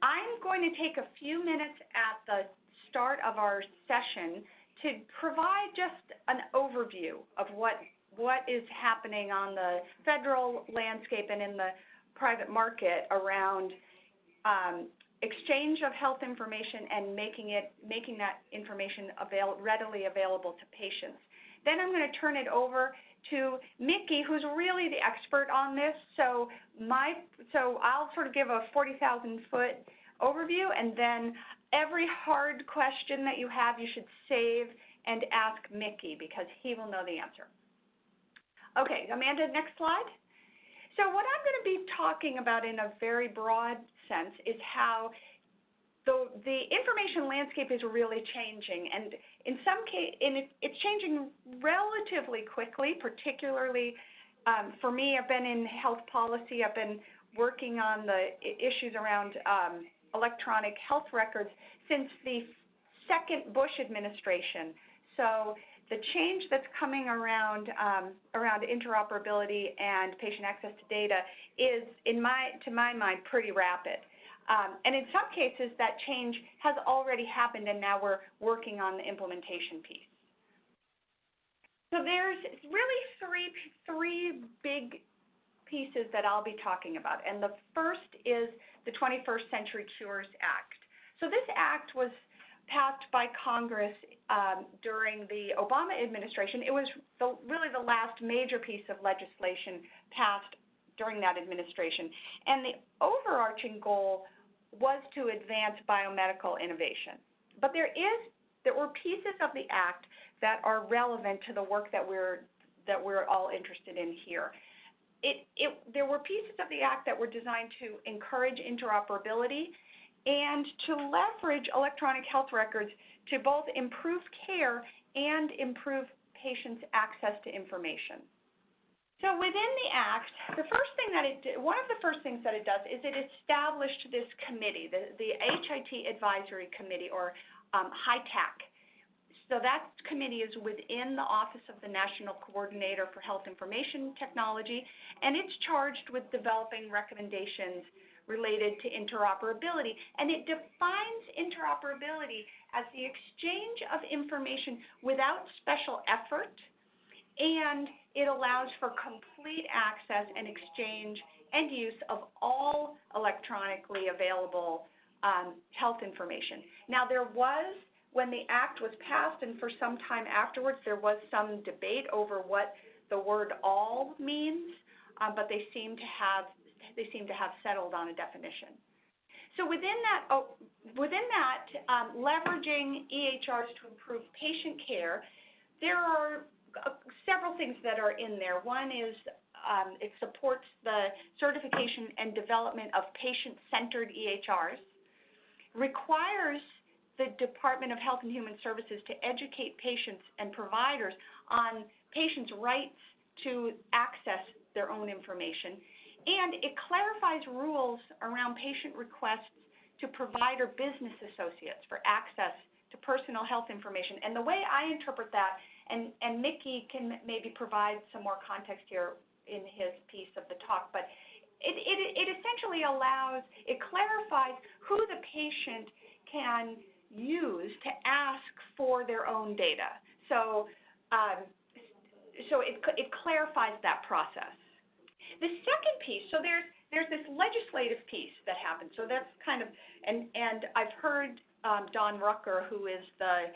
I'm going to take a few minutes at the start of our session to provide just an overview of what is happening on the federal landscape and in the private market around exchange of health information and making that information readily available to patients. Then I'm going to turn it over to Mickey, who's really the expert on this. So I'll sort of give a 40,000-foot overview, and then every hard question that you have, you should save and ask Mickey, because he will know the answer. Okay, Amanda, next slide. So what I'm going to be talking about in a very broad sense is how the information landscape is really changing, and in some cases, it's changing relatively quickly, particularly for me. I've been in health policy. I've been working on the issues around electronic health records since the second Bush administration. So the change that's coming around interoperability and patient access to data is, to my mind, pretty rapid. And in some cases, that change has already happened, and now we're working on the implementation piece. So there's really three big pieces that I'll be talking about. And the first is the 21st Century Cures Act. So this act was passed by Congress during the Obama administration. It was really the last major piece of legislation passed during that administration. And the overarching goal was to advance biomedical innovation. But there were pieces of the act that are relevant to the work that we're all interested in here. There were pieces of the act that were designed to encourage interoperability and to leverage electronic health records to both improve care and improve patients' access to information. So within the act, one of the first things that it does is it established this committee, the HIT Advisory Committee, or HITAC. So that committee is within the Office of the National Coordinator for Health Information Technology, and it's charged with developing recommendations related to interoperability. And it defines interoperability as the exchange of information without special effort, and it allows for complete access and exchange and use of all electronically available health information. Now, when the act was passed and for some time afterwards, there was some debate over what the word "all" means, but they seem to have settled on a definition. So within that, leveraging EHRs to improve patient care, there are several things that are in there. One is it supports the certification and development of patient-centered EHRs, requires the Department of Health and Human Services to educate patients and providers on patients' rights to access their own information, and it clarifies rules around patient requests to provider business associates for access to personal health information. And the way I interpret that, and Mickey can maybe provide some more context here in his piece of the talk, but it essentially clarifies who the patient can use to ask for their own data. So it clarifies that process. The second piece, so there's this legislative piece that happens. So that's kind of, and I've heard Don Rucker, who is the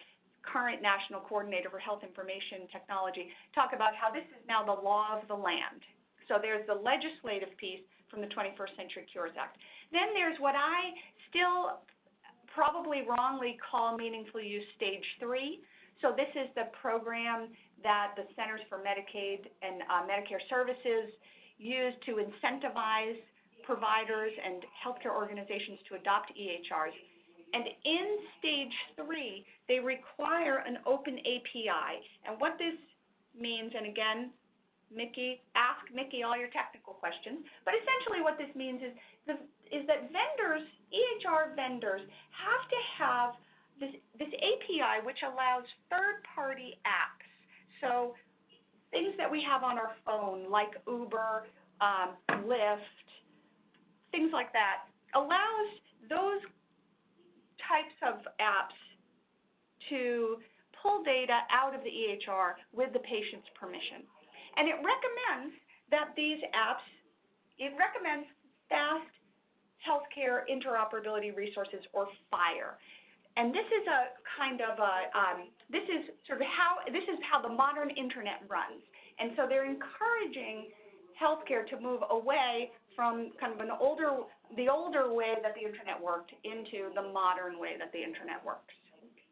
current National Coordinator for Health Information Technology, talk about how this is now the law of the land. So there's the legislative piece from the 21st Century Cures Act. Then there's what I still probably wrongly call Meaningful Use Stage 3. So this is the program that the Centers for Medicaid and Medicare Services use to incentivize providers and healthcare organizations to adopt EHRs. And in Stage 3, they require an open API. And what this means, and again, ask Mickey all your technical questions, but essentially what this means is that EHR vendors have to have this API which allows third-party apps. So things that we have on our phone, like Uber, Lyft, things like that, allows those types of apps to pull data out of the EHR with the patient's permission. And it recommends that these apps, it recommends fast healthcare interoperability resources, or FHIR. And this is a kind of a, this is how the modern internet runs. And so they're encouraging healthcare to move away from kind of the older way that the internet worked into the modern way that the internet works.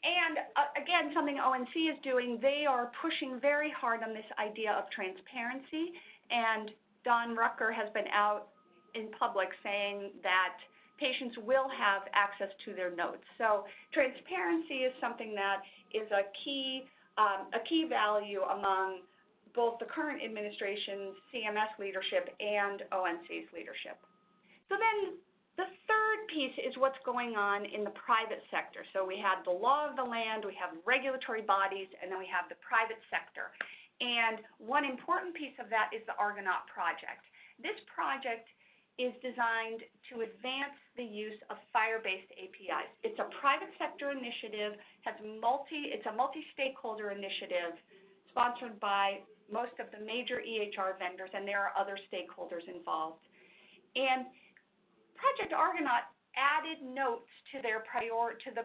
And again, something ONC is doing, they are pushing very hard on this idea of transparency, and Don Rucker has been out in public saying that patients will have access to their notes. So transparency is something that is a key value among both the current administration's CMS leadership and ONC's leadership. So then the third piece is what's going on in the private sector. So we have the law of the land, we have regulatory bodies, and then we have the private sector. And one important piece of that is the Argonaut Project. This project is designed to advance the use of FHIR-based APIs. It's a private sector initiative, it's a multi-stakeholder initiative sponsored by most of the major EHR vendors, and there are other stakeholders involved. And Project Argonaut added notes to the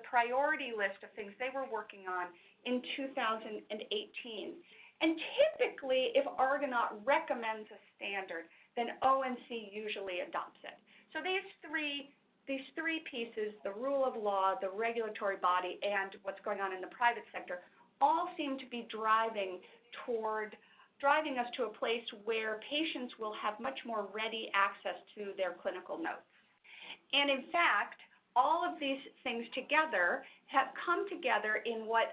priority list of things they were working on in 2018. And typically, if Argonaut recommends a standard, then ONC usually adopts it. So these three pieces, the rule of law, the regulatory body, and what's going on in the private sector, all seem to be driving us to a place where patients will have much more ready access to their clinical notes. And in fact, all of these things together have come together in what's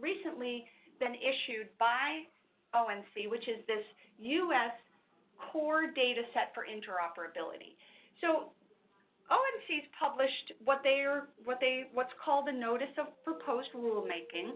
recently been issued by ONC, which is this U.S. core data set for interoperability. So ONC's published what's called a notice of proposed rulemaking,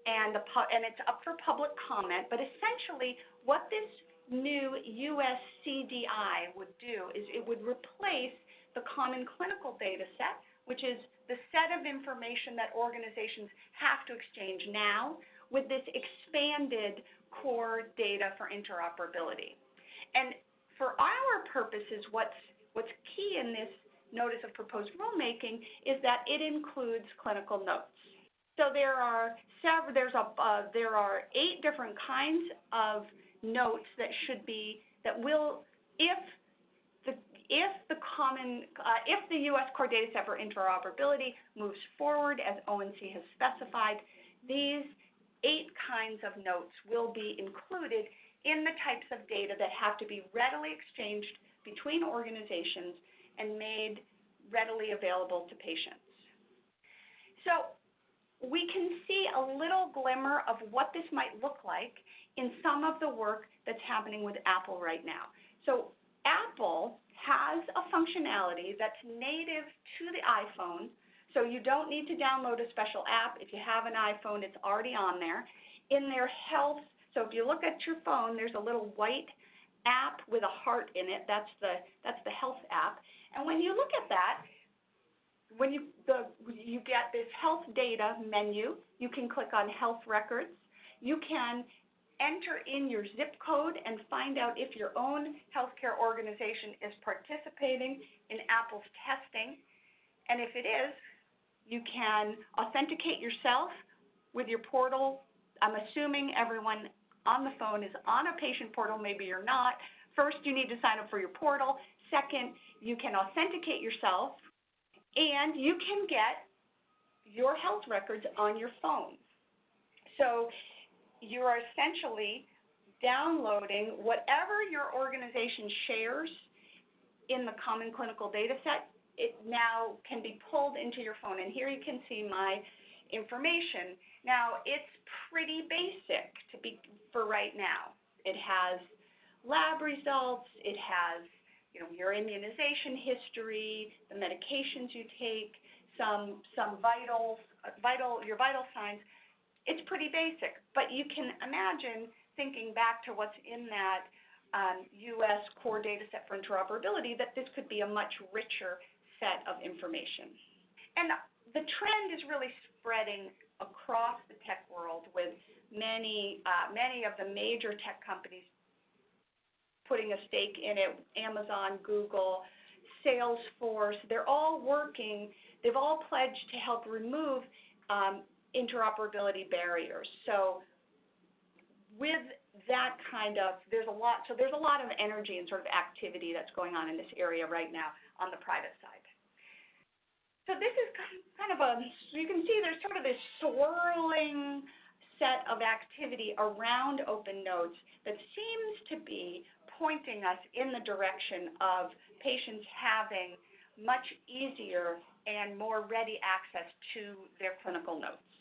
and it's up for public comment. But essentially, what this new U.S. CDI would do is it would replace the common clinical data set, which is the set of information that organizations have to exchange now, with this expanded core data for interoperability. And for our purposes, what's key in this notice of proposed rulemaking is that it includes clinical notes. So there are 8 different kinds of notes that if the U.S. core data set for interoperability moves forward as ONC has specified, these 8 kinds of notes will be included in the types of data that have to be readily exchanged between organizations and made readily available to patients. So we can see a little glimmer of what this might look like in some of the work that's happening with Apple right now. So Apple has a functionality that's native to the iPhone, so you don't need to download a special app. If you have an iPhone, it's already on there. In their health, so if you look at your phone, there's a little white app with a heart in it. That's the health app. And when you look at that, when you get this health data menu, you can click on health records. You can enter in your zip code and find out if your own healthcare organization is participating in Apple's testing. And if it is, you can authenticate yourself with your portal. I'm assuming everyone on the phone is on a patient portal. Maybe you're not. First, you need to sign up for your portal. Second, you can authenticate yourself, and you can get your health records on your phone. So you are essentially downloading whatever your organization shares in the common clinical data set. It now can be pulled into your phone. And here you can see my information. Now, it's pretty basic for right now. It has lab results. It has your immunization history, the medications you take, some your vital signs. It's pretty basic, but you can imagine thinking back to what's in that U.S. core data set for interoperability, that this could be a much richer set of information. And the trend is really spreading across the tech world with many of the major tech companies putting a stake in it, Amazon, Google, Salesforce. They're all working, they've all pledged to help remove interoperability barriers. So with that kind of, there's a lot of energy and sort of activity that's going on in this area right now on the private side. So this is kind of you can see there's sort of this swirling set of activity around OpenNotes that seems to be pointing us in the direction of patients having much easier and more ready access to their clinical notes.